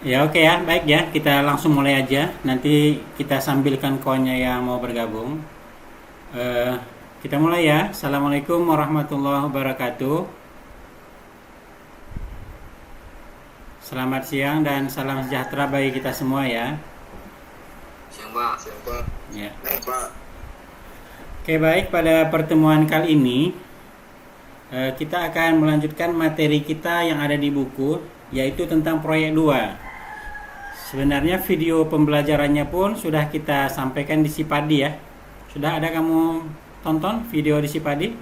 Ya oke ya, baik ya. Kita langsung mulai aja. Nanti kita sambilkan kawannya yang mau bergabung. Eh, kita mulai ya. Assalamualaikum warahmatullahi wabarakatuh. Selamat siang dan salam sejahtera bagi kita semua ya. Siang Pak. Siang Pak. Ya. Baik Pak. Oke baik, pada pertemuan kali ini kita akan melanjutkan materi kita yang ada di buku, yaitu tentang proyek 2. Sebenarnya video pembelajarannya pun sudah kita sampaikan di Sipadi ya. Sudah ada kamu tonton video di Sipadi?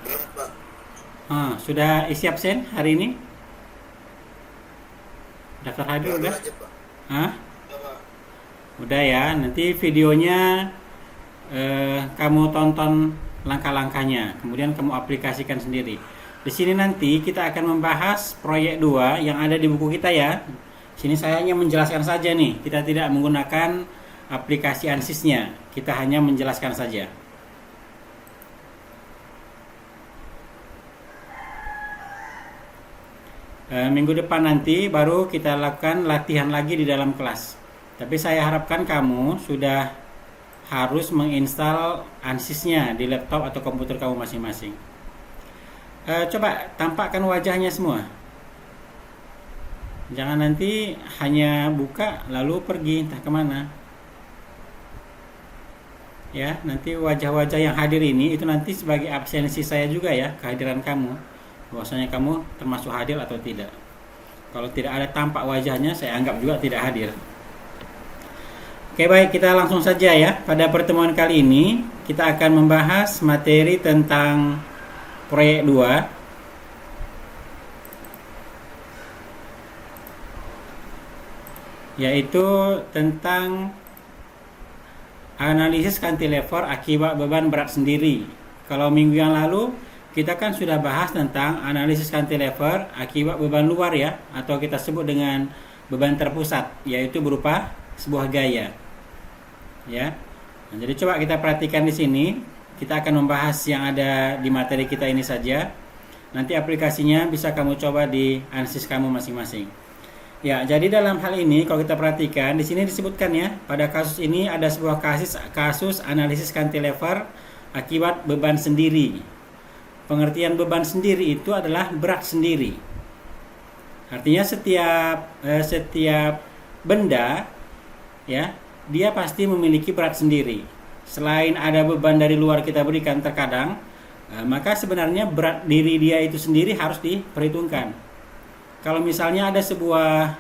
Baik Pak. Sudah isi absen hari ini? Daftar hadir Baru udah? aja Pak. Hah? Ya, Pak. Udah ya, nanti videonya kamu tonton langkah-langkahnya, kemudian kamu aplikasikan sendiri. Di sini nanti kita akan membahas proyek 2 yang ada di buku kita ya. Sini saya hanya menjelaskan saja nih, kita tidak menggunakan aplikasi ANSYS-nya, kita hanya menjelaskan saja. Minggu depan nanti baru kita lakukan latihan lagi di dalam kelas. Tapi saya harapkan kamu sudah harus menginstal ANSYS-nya di laptop atau komputer kamu masing-masing. Coba tampakkan wajahnya semua. Jangan nanti hanya buka lalu pergi entah kemana. Ya, nanti wajah-wajah yang hadir ini itu nanti sebagai absensi saya juga ya, kehadiran kamu. Bahwasanya kamu termasuk hadir atau tidak. Kalau tidak ada tampak wajahnya, saya anggap juga tidak hadir. Oke baik, kita langsung saja ya. Pada pertemuan kali ini kita akan membahas materi tentang proyek 2, yaitu tentang analisis cantilever akibat beban berat sendiri. Kalau minggu yang lalu kita kan sudah bahas tentang analisis cantilever akibat beban luar ya, atau kita sebut dengan beban terpusat, yaitu berupa sebuah gaya. Ya. Nah, jadi coba kita perhatikan di sini. Kita akan membahas yang ada di materi kita ini saja. Nanti aplikasinya bisa kamu coba di ANSYS kamu masing-masing. Ya, jadi dalam hal ini kalau kita perhatikan di sini disebutkan ya, pada kasus ini ada sebuah kasus analisis cantilever akibat beban sendiri. Pengertian beban sendiri itu adalah berat sendiri. Artinya setiap benda ya, dia pasti memiliki berat sendiri. Selain ada beban dari luar kita berikan terkadang, maka sebenarnya berat diri dia itu sendiri harus diperhitungkan. Kalau misalnya ada sebuah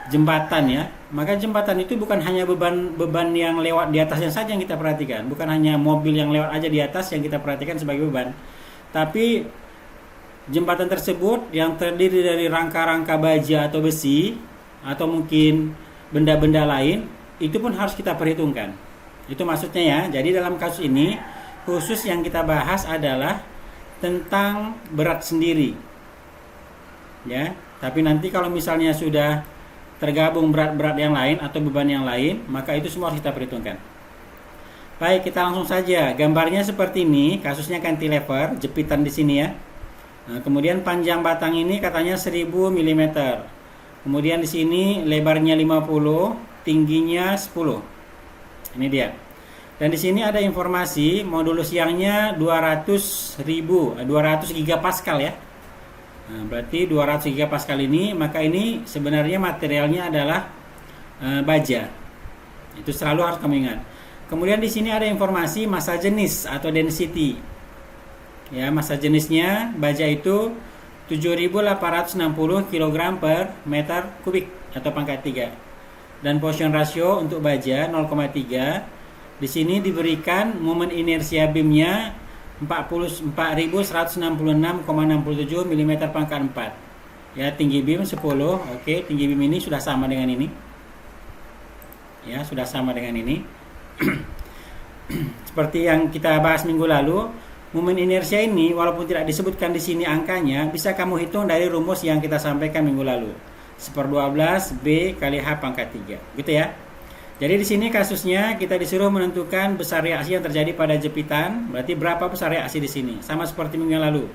jembatan ya, maka jembatan itu bukan hanya beban yang lewat di atasnya saja yang kita perhatikan, bukan hanya mobil yang lewat aja di atas yang kita perhatikan sebagai beban, tapi jembatan tersebut yang terdiri dari rangka-rangka baja atau besi atau mungkin benda-benda lain, itu pun harus kita perhitungkan. Itu maksudnya ya. Jadi dalam kasus ini khusus yang kita bahas adalah tentang berat sendiri. Ya, tapi nanti kalau misalnya sudah tergabung berat-berat yang lain atau beban yang lain, maka itu semua harus kita perhitungkan. Baik, kita langsung saja. Gambarnya seperti ini, kasusnya cantilever, jepitan di sini ya. Nah, kemudian panjang batang ini katanya 1000 mm. Kemudian di sini lebarnya 50, tingginya 10. Ini dia. Dan di sini ada informasi modulus siangnya 200 gigapascal ya. Nah, berarti 200 gigapascal ini, maka ini sebenarnya materialnya adalah baja. Itu selalu harus kamu ingat. Kemudian di sini ada informasi massa jenis atau density. Ya, massa jenisnya baja itu 7.860 kg per meter kubik atau pangkat 3. Dan Poisson ratio untuk baja 0,3. Di sini diberikan momen inersia beamnya 44.166,67 mm pangkat 4. Ya, tinggi beam 10. Oke, tinggi beam ini sudah sama dengan ini. Ya, sudah sama dengan ini. Seperti yang kita bahas minggu lalu, momen inersia ini walaupun tidak disebutkan di sini angkanya, bisa kamu hitung dari rumus yang kita sampaikan minggu lalu. 1/12 B kali H pangkat 3. Gitu ya. Jadi di sini kasusnya kita disuruh menentukan besar reaksi yang terjadi pada jepitan. Berarti berapa besar reaksi di sini? Sama seperti minggu yang lalu.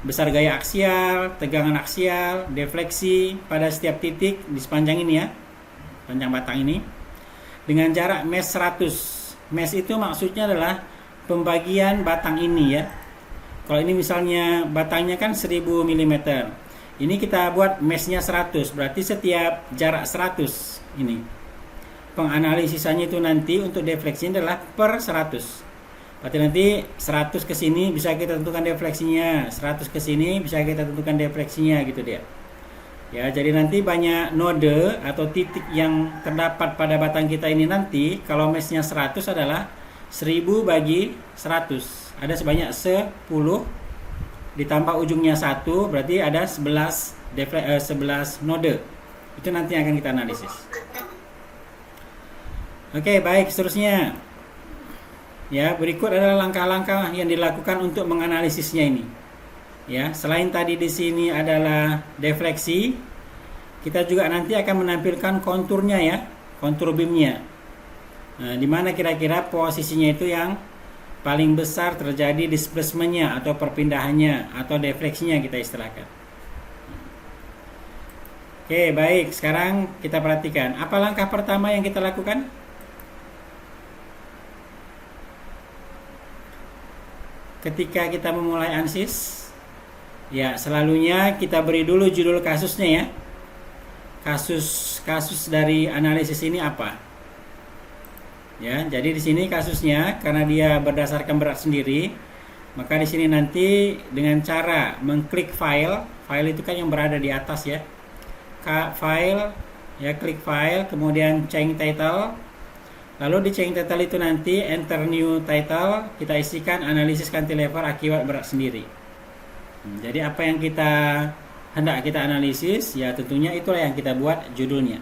besar gaya aksial, tegangan aksial, defleksi pada setiap titik di sepanjang ini ya, panjang batang ini, dengan jarak mesh 100. Mesh itu maksudnya adalah pembagian batang ini ya. Kalau ini misalnya batangnya kan 1000 mm, ini kita buat meshnya 100, berarti setiap jarak 100 ini penganalisisannya itu nanti untuk defleksinya adalah per 100. Berarti nanti 100 ke sini bisa kita tentukan defleksinya, 100 ke sini bisa kita tentukan defleksinya gitu dia. Ya, jadi nanti banyak node atau titik yang terdapat pada batang kita ini nanti kalau meshnya 100 adalah 1000 bagi 100. Ada sebanyak 10 ditambah ujungnya 1, berarti ada 11 node. Itu nanti yang akan kita analisis. Oke, baik, seterusnya. Ya, berikut adalah langkah-langkah yang dilakukan untuk menganalisisnya ini. Ya, selain tadi di sini adalah defleksi, kita juga nanti akan menampilkan konturnya ya, kontur beamnya. Nah, di mana kira-kira posisinya itu yang paling besar terjadi displacementnya atau perpindahannya atau defleksinya kita istilahkan. Oke, baik, sekarang kita perhatikan apa langkah pertama yang kita lakukan. Ketika kita memulai ANSYS, ya selalunya kita beri dulu judul kasusnya ya. Kasus dari analisis ini apa? Ya, jadi di sini kasusnya karena dia berdasarkan berat sendiri, maka di sini nanti dengan cara mengklik file itu kan yang berada di atas ya. File, ya klik file, kemudian change title. Lalu di change title itu nanti enter new title, kita isikan analisis cantilever akibat berat sendiri. Jadi apa yang kita hendak kita analisis, ya tentunya itulah yang kita buat judulnya.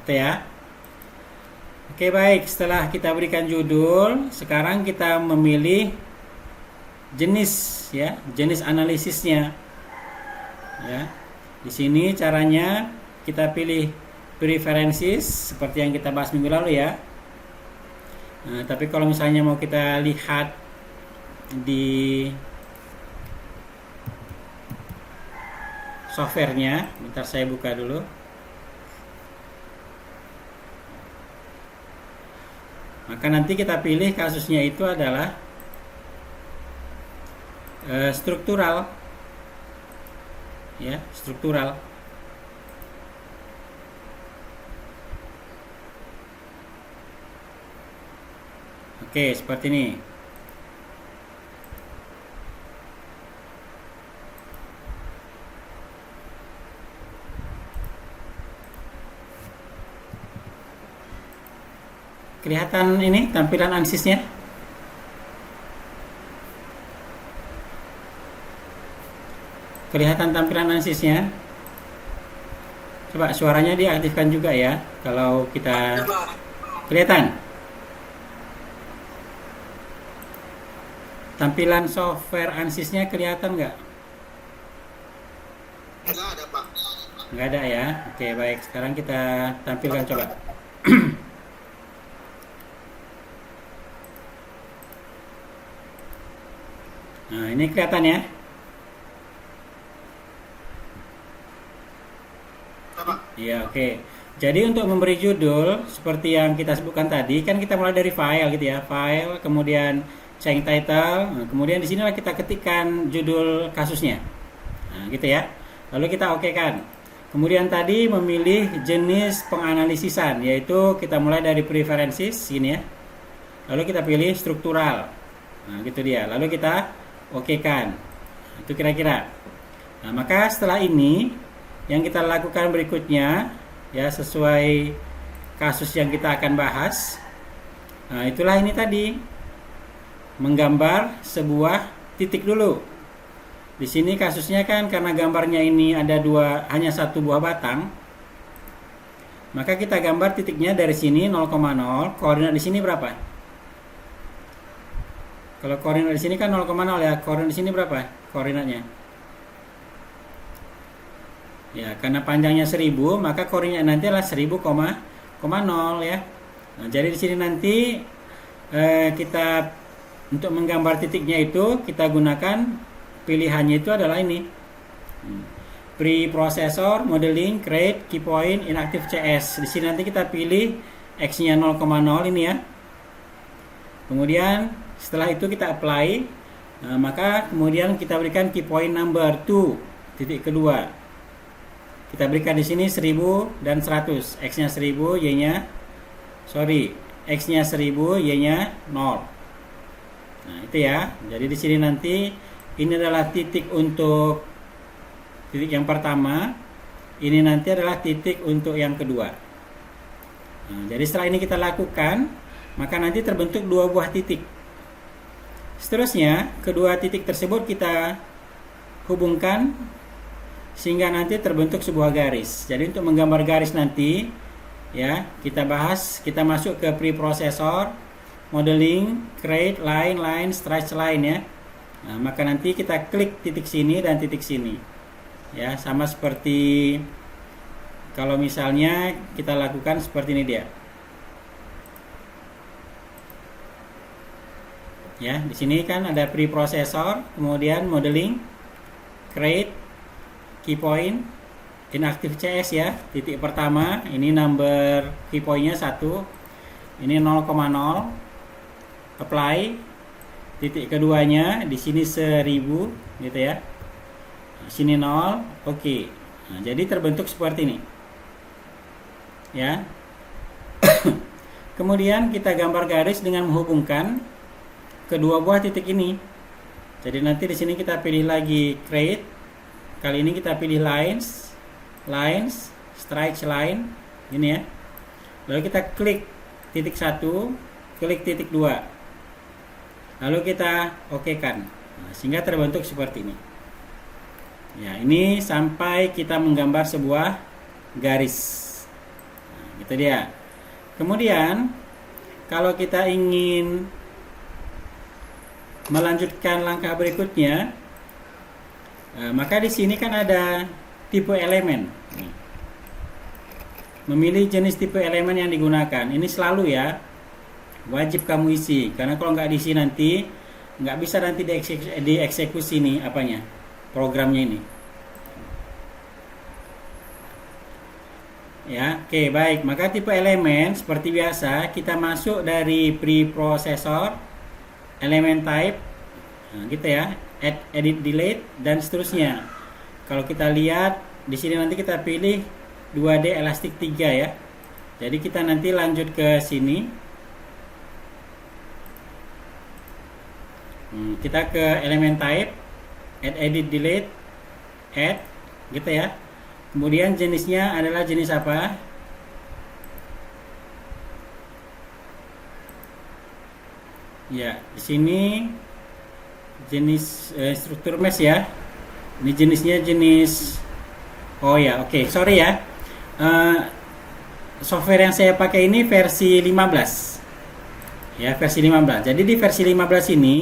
Itu ya. Oke, baik, setelah kita berikan judul, sekarang kita memilih jenis ya, jenis analisisnya. Ya. Di sini caranya kita pilih preferences seperti yang kita bahas minggu lalu ya. Nah, tapi kalau misalnya mau kita lihat di softwarenya, bentar saya buka dulu. Maka nanti kita pilih kasusnya itu adalah struktural, ya struktural. Oke, seperti ini. Kelihatan ini tampilan ANSYS-nya? Kelihatan tampilan ANSYS-nya? Coba suaranya diaktifkan juga ya. Kalau kita kelihatan. Tampilan software ANSYS-nya kelihatan nggak? Enggak ada, Pak. Nggak ada ya. Oke, baik. Sekarang kita tampilkan coba. Nah, ini kelihatan ya. Iya, oke. Jadi untuk memberi judul seperti yang kita sebutkan tadi, kan kita mulai dari file gitu ya. File, kemudian change title, nah, kemudian di sinilah kita ketikkan judul kasusnya. Nah, gitu ya. Lalu kita okekan. Kemudian tadi memilih jenis penganalisisan, yaitu kita mulai dari preferences sini ya. Lalu kita pilih struktural. Nah, gitu dia. Lalu kita okekan. Itu kira-kira. Nah, maka setelah ini yang kita lakukan berikutnya ya sesuai kasus yang kita akan bahas. Nah, itulah ini tadi. Menggambar sebuah titik dulu. Di sini kasusnya kan karena gambarnya ini ada hanya satu buah batang. Maka kita gambar titiknya dari sini 0,0. Koordinat di sini berapa? Kalau koordinat di sini kan 0,0 ya. Koordinat di sini berapa koordinatnya? Ya, karena panjangnya 1000, maka koordinat nanti adalah 1000,0 ya. Nah, jadi di sini nanti kita untuk menggambar titiknya itu kita gunakan pilihannya itu adalah ini. Preprocessor, modeling, create, key point, inactive CS. Di sini nanti kita pilih X-nya 0,0 ini ya. Kemudian setelah itu kita apply. Maka kemudian kita berikan key point number 2, titik kedua. Kita berikan di sini 1000 dan 100. X-nya 1000, Y-nya X-nya 1000, Y-nya 0. Nah, itu ya. Jadi di sini nanti ini adalah titik untuk titik yang pertama. Ini nanti adalah titik untuk yang kedua. Nah, jadi setelah ini kita lakukan, maka nanti terbentuk dua buah titik. Seterusnya, kedua titik tersebut kita hubungkan sehingga nanti terbentuk sebuah garis. Jadi untuk menggambar garis nanti ya, kita bahas, kita masuk ke preprocessor, modeling, create, line, stretch line ya. Nah, maka nanti kita klik titik sini dan titik sini. Ya, sama seperti kalau misalnya kita lakukan seperti ini dia. Ya, di sini kan ada preprocessor, kemudian modeling, create, key point, inactive CS ya. Titik pertama ini number key point-nya 1. Ini 0,0. Apply. Titik keduanya di sini 1000 gitu ya. Sini 0. Oke. Nah, jadi terbentuk seperti ini. Ya. Kemudian kita gambar garis dengan menghubungkan kedua buah titik ini. Jadi nanti di sini kita pilih lagi create. Kali ini kita pilih lines, stretch line, ini ya. Lalu kita klik titik 1, klik titik 2. Lalu kita okekan. Nah, sehingga terbentuk seperti ini. Ya, ini sampai kita menggambar sebuah garis. Nah, gitu dia. Kemudian kalau kita ingin melanjutkan langkah berikutnya, maka di sini kan ada tipe elemen. Memilih jenis tipe elemen yang digunakan. Ini selalu ya, wajib kamu isi. Karena kalau nggak diisi nanti nggak bisa nanti dieksekusi nih apanya, programnya ini. Ya, oke, baik. Maka tipe elemen seperti biasa kita masuk dari preprocessor, elemen type, nah, gitu ya. Add, edit, delete, dan seterusnya. Kalau kita lihat di sini nanti kita pilih 2D elastic 3 ya. Jadi kita nanti lanjut ke sini. Kita ke elemen type, add, edit, delete, add, gitu ya. Kemudian jenisnya adalah jenis apa? Ya, di sini jenis struktur mesh ya. Ini jenisnya jenis, oh ya, oke, sorry ya. Software yang saya pakai ini versi 15 ya, versi 15. Jadi di versi 15 ini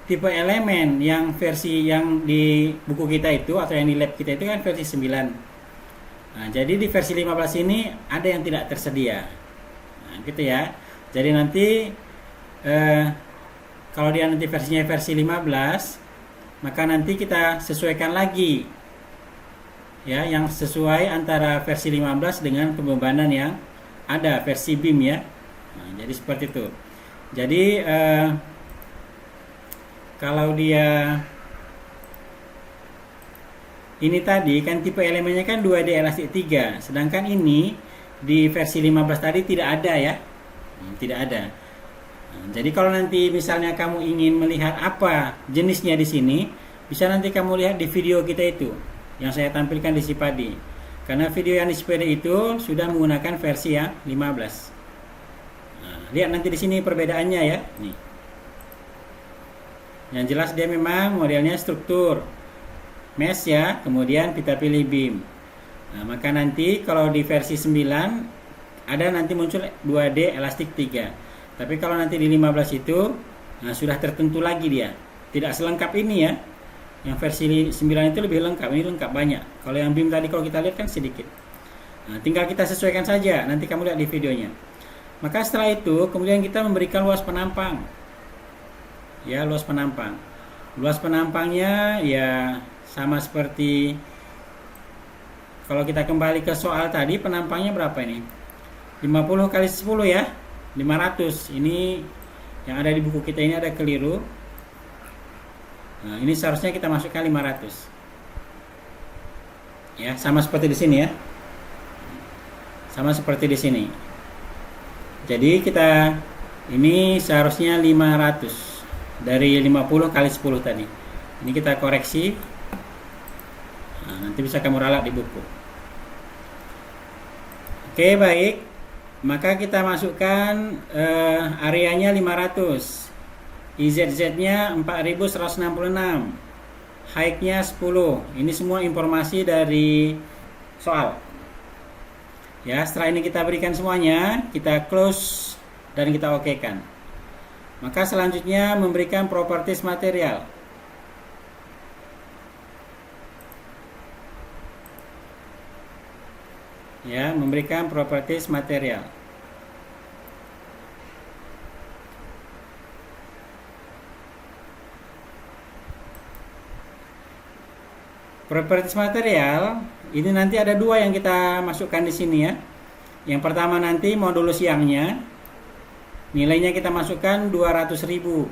tipe elemen yang versi yang di buku kita itu atau yang di lab kita itu kan versi 9. Nah, jadi di versi 15 ini ada yang tidak tersedia. Nah, gitu ya. Jadi nanti kalau dia nanti versinya versi 15, maka nanti kita sesuaikan lagi ya, yang sesuai antara versi 15 dengan pembebanan yang ada versi BIM ya. Nah, jadi seperti itu. Jadi kalau dia ini tadi kan tipe elemennya kan 2D elastic 3, sedangkan ini di versi 15 tadi tidak ada ya. Tidak ada. Jadi kalau nanti misalnya kamu ingin melihat apa jenisnya di sini, bisa nanti kamu lihat di video kita itu yang saya tampilkan di Sipadi. Karena video yang di Sipadi itu sudah menggunakan versi yang 15. Nah, lihat nanti di sini perbedaannya ya. Nih. Yang jelas dia memang modelnya struktur mesh ya, kemudian kita pilih BIM. Nah, maka nanti kalau di versi 9 ada nanti muncul 2D elastic 3. Tapi kalau nanti di 15 itu sudah tertentu lagi dia. Tidak selengkap ini ya. Yang versi 9 itu lebih lengkap, ini lengkap banyak. Kalau yang BIM tadi kalau kita lihat kan sedikit. Nah, tinggal kita sesuaikan saja, nanti kamu lihat di videonya. Maka setelah itu kemudian kita memberikan luas penampang. Ya, luas penampang. Luas penampangnya ya sama seperti kalau kita kembali ke soal tadi, penampangnya berapa ini? 50 kali 10 ya, 500. Ini yang ada di buku kita ini ada keliru. Nah, ini seharusnya kita masukkan 500. Ya, sama seperti di sini ya. Sama seperti di sini. Jadi kita ini seharusnya 500 dari 50 kali 10 tadi. Ini kita koreksi. Nah, nanti bisa kamu ralat di buku. Oke, baik. Maka kita masukkan areanya 500. IZZ-nya 4166. Height-nya 10. Ini semua informasi dari soal. Ya, setelah ini kita berikan semuanya, kita close dan kita oke-kan. Maka selanjutnya memberikan properties material. Ya, memberikan properties material. Properties material ini nanti ada dua yang kita masukkan di sini ya. Yang pertama nanti modulus yangnya, nilainya kita masukkan 200.000.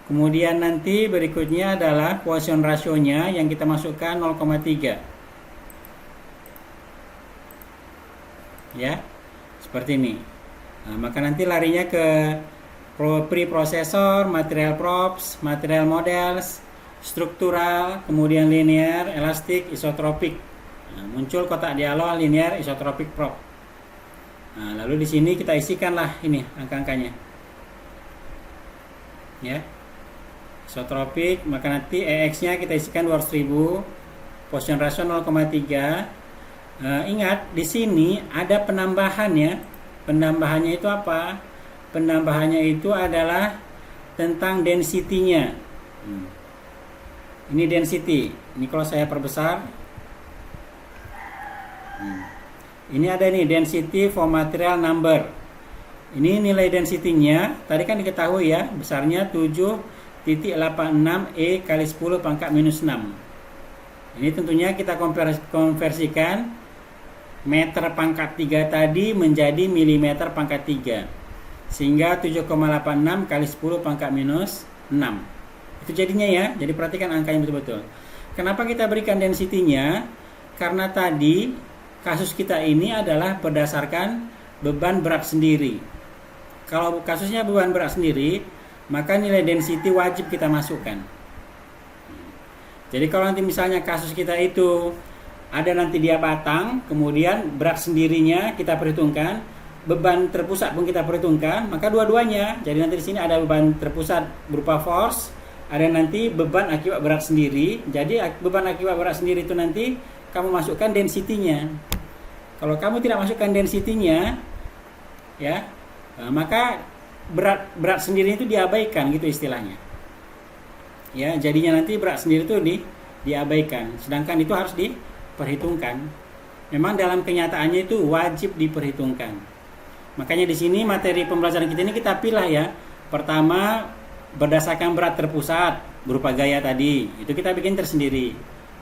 Kemudian nanti berikutnya adalah Poisson rasionya yang kita masukkan 0,3. Ya, seperti ini. Nah, maka nanti larinya ke preprocessor, material props, material models, struktural, kemudian linear, elastik, isotropik. Nah, muncul kotak dialog linear, isotropik prop. Nah, lalu di sini kita isikanlah ini angka-angkanya. Ya. Isotropik, maka nanti EX-nya kita isikan 200.000, Poisson ratio 0,3. Ingat di sini ada penambahannya. Penambahannya itu apa? Penambahannya itu adalah tentang density-nya. Ini density. Ini kalau saya perbesar. Ini ada nih density for material number. Ini nilai density-nya tadi kan diketahui ya, besarnya 7,86 E kali 10 pangkat minus 6. Ini tentunya kita konversikan meter pangkat 3 tadi menjadi milimeter pangkat 3. Sehingga 7,86 kali 10 pangkat minus 6. Itu jadinya ya. Jadi perhatikan angka yang betul-betul. Kenapa kita berikan density-nya? Karena tadi kasus kita ini adalah berdasarkan beban berat sendiri. Kalau kasusnya beban berat sendiri, maka nilai density wajib kita masukkan. Jadi kalau nanti misalnya kasus kita itu ada nanti dia batang, kemudian berat sendirinya kita perhitungkan, beban terpusat pun kita perhitungkan, maka dua-duanya. Jadi nanti di sini ada beban terpusat berupa force, ada nanti beban akibat berat sendiri. Jadi beban akibat berat sendiri itu nanti kamu masukkan density-nya. Kalau kamu tidak masukkan density-nya, ya, maka berat sendiri itu diabaikan gitu istilahnya. Ya, jadinya nanti berat sendiri itu diabaikan. Sedangkan itu harus diperhitungkan. Memang dalam kenyataannya itu wajib diperhitungkan. Makanya di sini materi pembelajaran kita ini kita pilih ya. Pertama berdasarkan berat terpusat berupa gaya tadi, itu kita bikin tersendiri.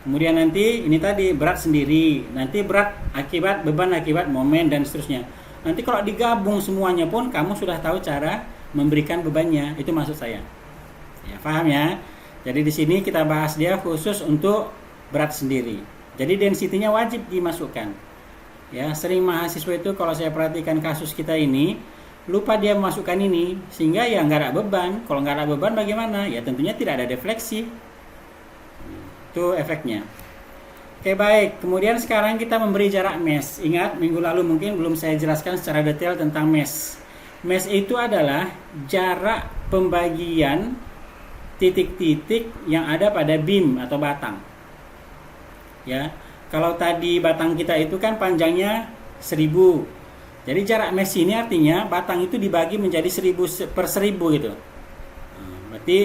Kemudian nanti ini tadi berat sendiri, nanti berat akibat beban akibat momen dan seterusnya. Nanti kalau digabung semuanya pun kamu sudah tahu cara memberikan bebannya. Itu maksud saya. Ya, paham ya? Jadi di sini kita bahas dia khusus untuk berat sendiri. Jadi density-nya wajib dimasukkan. Ya, sering mahasiswa itu kalau saya perhatikan kasus kita ini lupa dia memasukkan ini, sehingga ya nggak ada beban. Kalau nggak ada beban bagaimana? Ya tentunya tidak ada defleksi. Itu efeknya. Oke, baik. Kemudian sekarang kita memberi jarak mesh. Ingat minggu lalu mungkin belum saya jelaskan secara detail tentang mesh. Mesh itu adalah jarak pembagian titik-titik yang ada pada beam atau batang. Ya, kalau tadi batang kita itu kan panjangnya 1000. Jadi jarak mesh ini artinya batang itu dibagi menjadi 1000/1000 gitu. Berarti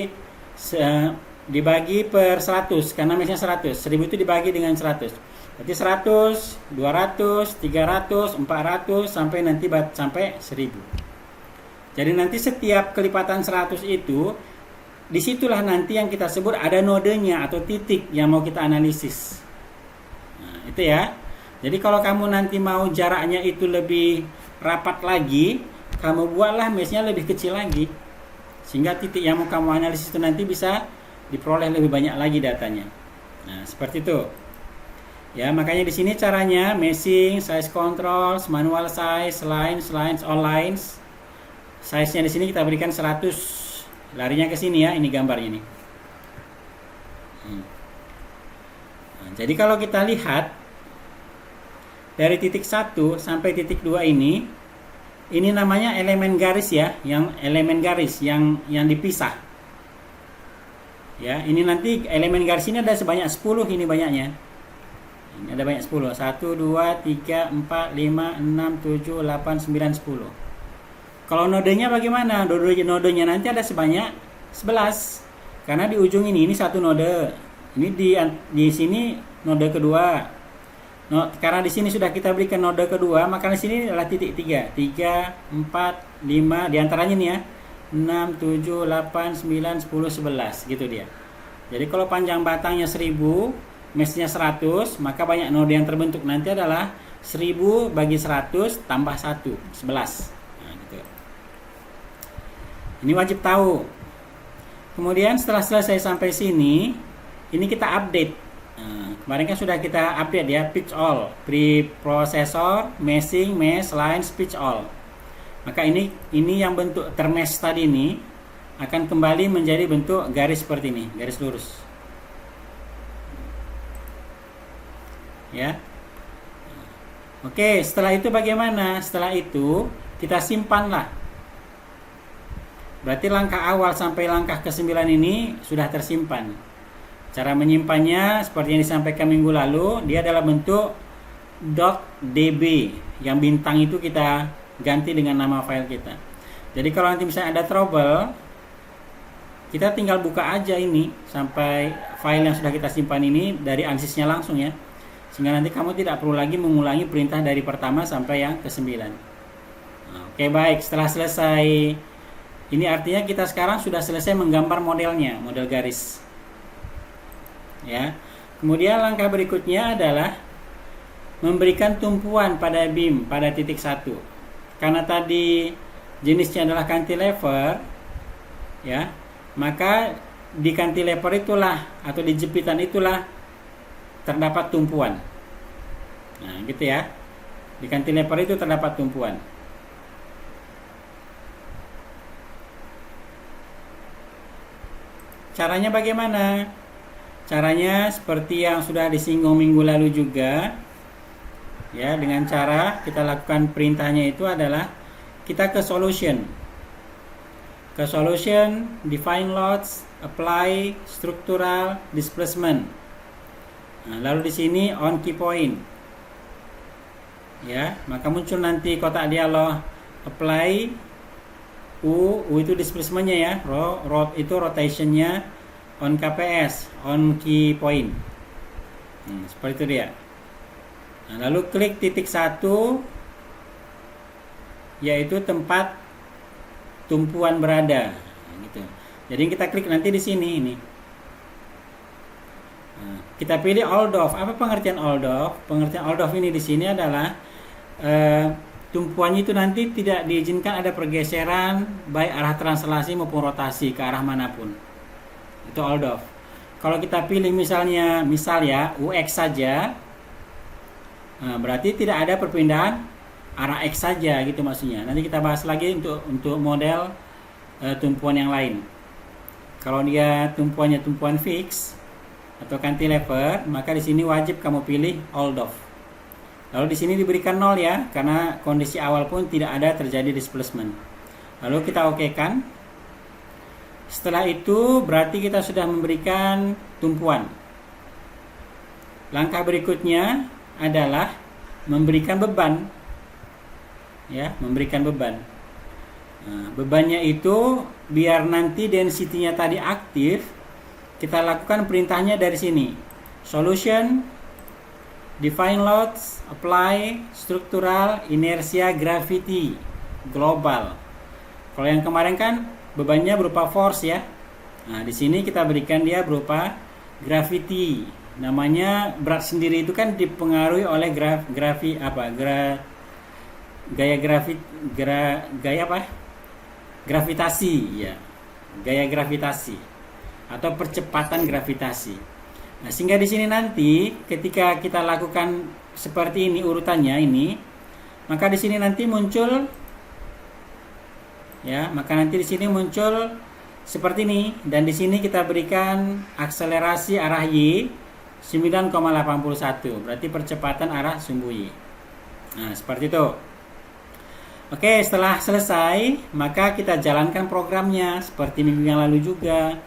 dibagi per 100 karena meshnya 100. 1000 itu dibagi dengan 100. Berarti 100, 200, 300, 400 sampai nanti sampai 1000. Jadi nanti setiap kelipatan 100 itu disitulah nanti yang kita sebut ada nodenya atau titik yang mau kita analisis. Nah, itu ya. Jadi kalau kamu nanti mau jaraknya itu lebih rapat lagi, kamu buatlah mesh-nya lebih kecil lagi, sehingga titik yang mau kamu analisis itu nanti bisa diperoleh lebih banyak lagi datanya. Nah, seperti itu. Ya, makanya di sini caranya meshing, size control, manual size, lines, all lines. Size-nya di sini kita berikan 100. Larinya ke sini ya, ini gambarnya nih. Nah, jadi kalau kita lihat dari titik 1 sampai titik 2 ini namanya elemen garis ya, yang elemen garis yang dipisah. Ya, ini nanti elemen garis ini ada sebanyak 10 ini banyaknya. Ini ada banyak 10. 1 2 3 4 5 6 7 8 9 10. Kalau nodenya bagaimana? Nodenya nanti ada sebanyak 11. Karena di ujung ini satu node. Ini di sini node kedua. Karena di sini sudah kita berikan node kedua, maka di sini adalah titik 3. 3, 4, 5 di antaranya nih ya. 6, 7, 8, 9, 10, 11 gitu dia. Jadi kalau panjang batangnya 1000, mesh-nya 100, maka banyak node yang terbentuk nanti adalah 1000 bagi 100 tambah 1, 11. Ini wajib tahu. Kemudian setelah selesai sampai sini, ini kita update. Nah, kemarin kan sudah kita update ya, pitch all, preprocessor, meshing, mesh, lines, pitch all. Maka ini yang bentuk termesh tadi ini akan kembali menjadi bentuk garis seperti ini, garis lurus. Ya. Oke, setelah itu bagaimana? Setelah itu kita simpanlah. Berarti langkah awal sampai langkah ke-9 ini sudah tersimpan. Cara menyimpannya seperti yang disampaikan minggu lalu, dia adalah bentuk .db. Yang bintang itu kita ganti dengan nama file kita. Jadi kalau nanti misalnya ada trouble, kita tinggal buka aja ini sampai file yang sudah kita simpan ini dari ansisnya langsung ya. Sehingga nanti kamu tidak perlu lagi mengulangi perintah dari pertama sampai yang ke-9. Oke, baik, setelah selesai. Ini artinya kita sekarang sudah selesai menggambar modelnya, model garis. Ya. Kemudian langkah berikutnya adalah memberikan tumpuan pada beam pada titik 1. Karena tadi jenisnya adalah cantilever, ya, maka di cantilever itulah atau di jepitan itulah terdapat tumpuan. Nah, gitu ya. Di cantilever itu terdapat tumpuan. Caranya bagaimana? Caranya seperti yang sudah disinggung minggu lalu juga. Ya, dengan cara kita lakukan perintahnya itu adalah kita ke solution. Ke solution, define loads, apply structural displacement. Nah, lalu di sini on key point. Ya, maka muncul nanti kotak dialog apply U itu displacementnya ya, itu rotationnya, on KPS, on key point. Seperti itu dia. Nah, lalu klik titik 1, yaitu tempat tumpuan berada. Nah, gitu. Jadi kita klik nanti di sini ini. Nah, kita pilih all of. Apa pengertian all of? Pengertian all of ini di sini adalah tumpuannya itu nanti tidak diizinkan ada pergeseran baik arah translasi maupun rotasi ke arah manapun. Itu all of. Kalau kita pilih misal ya UX saja, nah, berarti tidak ada perpindahan arah X saja gitu maksudnya. Nanti kita bahas lagi untuk model tumpuan yang lain. Kalau dia tumpuannya tumpuan fix atau cantilever, maka di sini wajib kamu pilih all of. Lalu di sini diberikan 0 ya, karena kondisi awal pun tidak ada terjadi displacement. Lalu kita okekan. Setelah itu berarti kita sudah memberikan tumpuan. Langkah berikutnya adalah memberikan beban. Ya, memberikan beban. Nah, bebannya itu biar nanti density-nya tadi aktif, kita lakukan perintahnya dari sini. Solution, define loads, apply structural inertia gravity global. Kalau yang kemarin kan bebannya berupa force ya, Nah, di sini kita berikan dia berupa gravity. Namanya berat sendiri itu kan dipengaruhi oleh gaya apa? Gravitasi, ya. Gaya gravitasi atau percepatan gravitasi. Nah, sehingga di sini nanti ketika kita lakukan seperti ini urutannya ini, maka di sini nanti muncul, ya, maka nanti di sini muncul seperti ini, dan di sini kita berikan akselerasi arah Y 9,81, berarti percepatan arah sumbu Y. Nah, seperti itu. Oke, setelah selesai, maka kita jalankan programnya seperti minggu yang lalu juga,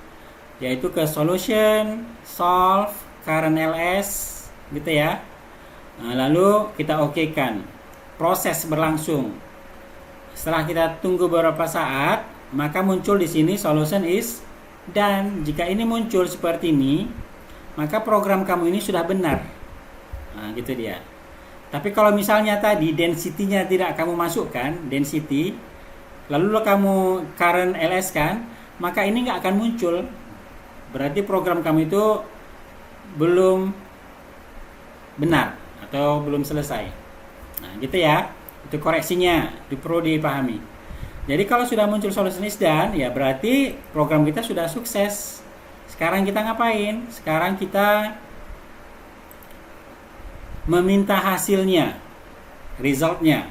yaitu ke solution, solve, current ls, gitu ya. Nah, lalu kita okekan, proses berlangsung. Setelah kita tunggu beberapa saat, maka muncul di sini solution is done. Jika ini muncul seperti ini, maka program kamu ini sudah benar. Nah, gitu dia. Tapi kalau misalnya tadi density-nya tidak kamu masukkan, density, lalu kamu current ls kan, maka ini nggak akan muncul. Berarti program kamu itu belum benar atau belum selesai. Nah, gitu ya. Itu koreksinya, itu perlu dipahami. Jadi kalau sudah muncul solution is done, ya berarti program kita sudah sukses. Sekarang kita ngapain? Sekarang kita meminta hasilnya, resultnya.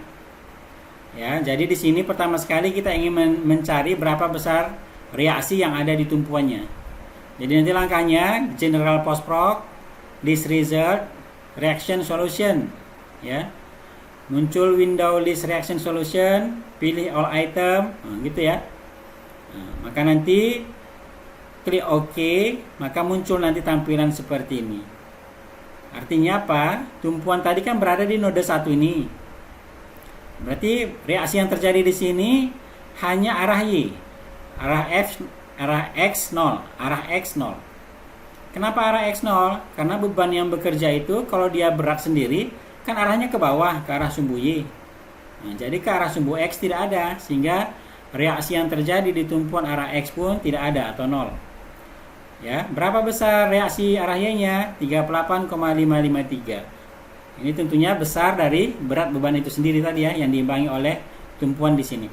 Ya, jadi di sini pertama sekali kita ingin mencari berapa besar reaksi yang ada di tumpuannya. Jadi nanti langkahnya general postproc, list result, reaction solution, ya. Muncul window list reaction solution, pilih all item, gitu ya. Nah, maka nanti klik OK, maka muncul nanti tampilan seperti ini. Artinya apa? Tumpuan tadi kan berada di node 1 ini. Berarti reaksi yang terjadi di sini hanya arah Y, arah X0, arah X0. Kenapa arah X0? Karena beban yang bekerja itu kalau dia berat sendiri kan arahnya ke bawah, ke arah sumbu Y. Nah, jadi ke arah sumbu X tidak ada, sehingga reaksi yang terjadi di tumpuan arah X pun tidak ada atau 0. Ya, berapa besar reaksi arah Y-nya? 38,553. Ini tentunya besar dari berat beban itu sendiri tadi ya, yang diimbangi oleh tumpuan di sini.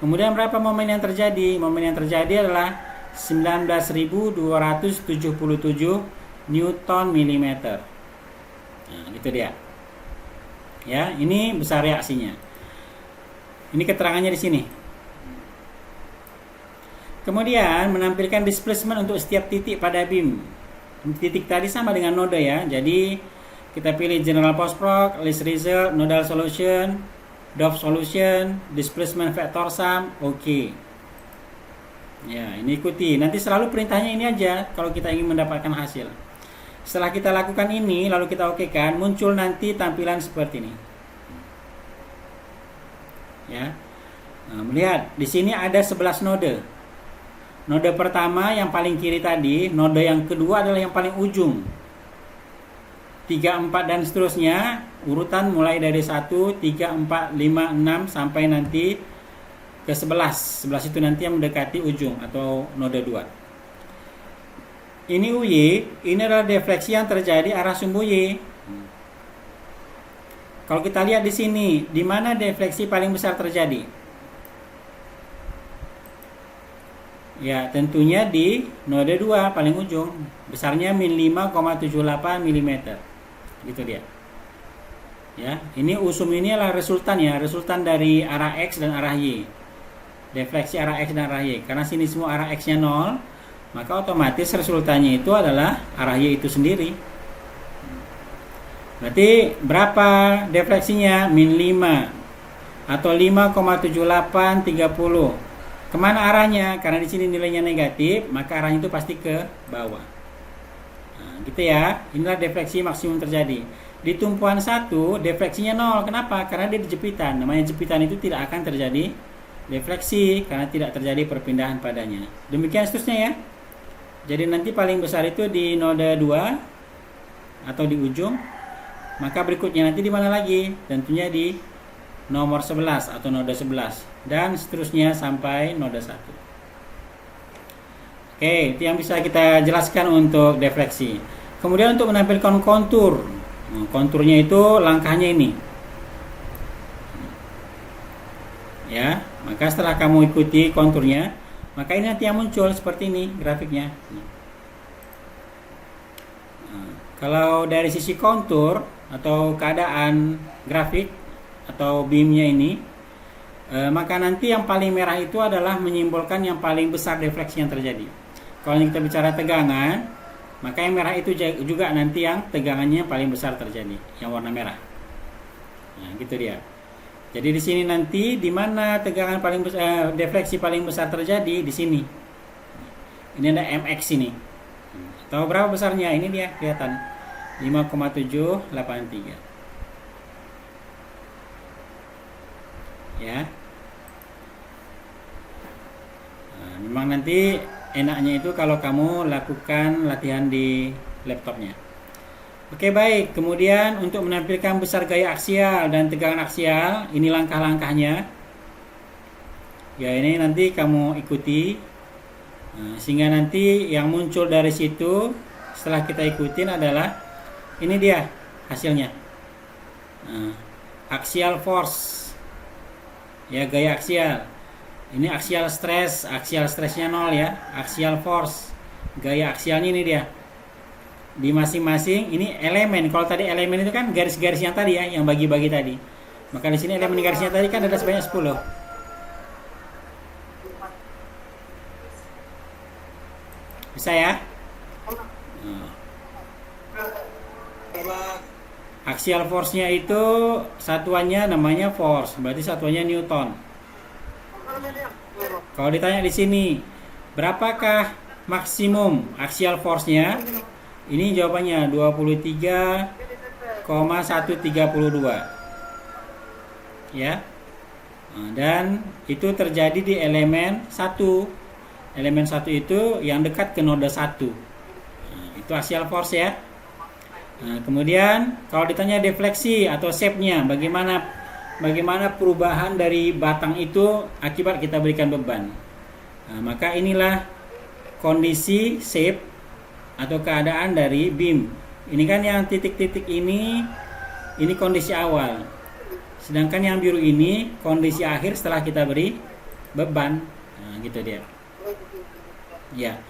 Kemudian berapa momen yang terjadi? Momen yang terjadi adalah 19.277 Newton millimeter. Nah, gitu dia. Ya, ini besar reaksinya. Ini keterangannya di sini. Kemudian menampilkan displacement untuk setiap titik pada beam. Titik tadi sama dengan node ya. Jadi kita pilih general postproc, list result, nodal solution, dot solution, displacement vector sum, oke. Ya, ini ikuti. Nanti selalu perintahnya ini aja kalau kita ingin mendapatkan hasil. Setelah kita lakukan ini, lalu kita okekan, muncul nanti tampilan seperti ini. Ya. Nah, melihat di sini ada 11 node. Node pertama yang paling kiri tadi, node yang kedua adalah yang paling ujung. 3, 4 dan seterusnya, urutan mulai dari 1, 3, 4, 5, 6 sampai nanti ke 11. 11 itu nanti yang mendekati ujung atau node 2. Ini UY, ini adalah defleksi yang terjadi arah sumbu Y. Kalau kita lihat di sini, di mana defleksi paling besar terjadi? Ya, tentunya di node 2 paling ujung, besarnya min 5,78 mm. Gitu dia. Ya, ini usum ini adalah resultan ya, resultan dari arah X dan arah Y. Defleksi arah X dan arah Y. Karena sini semua arah X-nya 0, maka otomatis resultannya itu adalah arah Y itu sendiri. Berarti berapa defleksinya? Min 5 atau 5,7830. Kemana arahnya? Karena di sini nilainya negatif, maka arahnya itu pasti ke bawah. Nah, gitu ya. Inilah defleksi maksimum terjadi. Di tumpuan 1, defleksinya 0. Kenapa? Karena dia di jepitan. Namanya jepitan itu tidak akan terjadi defleksi karena tidak terjadi perpindahan padanya. Demikian seterusnya ya. Jadi nanti paling besar itu di node 2 atau di ujung. Maka berikutnya nanti di mana lagi? Tentunya di nomor 11 atau node 11 dan seterusnya sampai node 1. Oke, itu yang bisa kita jelaskan untuk defleksi. Kemudian untuk menampilkan kontur. Konturnya itu langkahnya ini. Ya, maka setelah kamu ikuti konturnya, maka ini nanti yang muncul seperti ini grafiknya. Kalau dari sisi kontur atau keadaan grafik atau beamnya ini, maka nanti yang paling merah itu adalah menyimbolkan yang paling besar defleksi yang terjadi. Kalau kita bicara tegangan, maka yang merah itu juga nanti yang tegangannya paling besar terjadi, yang warna merah. Nah, gitu dia. Jadi di sini nanti di mana tegangan paling besar, defleksi paling besar terjadi di sini. Ini ada MX ini. Tahu berapa besarnya? Ini dia kelihatan 5,783. Ya. Nah, memang nanti enaknya itu kalau kamu lakukan latihan di laptopnya. Oke, baik. Kemudian untuk menampilkan besar gaya aksial dan tegangan aksial, ini langkah-langkahnya. Ya, ini nanti kamu ikuti. Nah, sehingga nanti yang muncul dari situ setelah kita ikutin adalah ini dia hasilnya. Nah, axial force. Ya, gaya aksial. Ini axial stress, axial stressnya 0 ya. Axial force, gaya aksialnya ini dia. Di masing-masing ini elemen. Kalau tadi elemen itu kan garis-garis yang tadi ya, yang bagi-bagi tadi. Maka di sini elemen garisnya tadi kan ada sebanyak 10. Bisa ya? Axial force-nya itu satuannya namanya force, berarti satuannya Newton. Kalau ditanya di sini, berapakah maksimum axial force-nya? Ini jawabannya 23,132. Ya. Dan itu terjadi di elemen 1. Elemen 1 itu yang dekat ke noda 1. Itu axial force ya. Kemudian kalau ditanya defleksi atau shape-nya, bagaimana perubahan dari batang itu akibat kita berikan beban. Maka inilah kondisi shape atau keadaan dari beam. Ini kan yang titik-titik ini kondisi awal. Sedangkan yang biru ini kondisi akhir setelah kita beri beban. Gitu dia. Ya.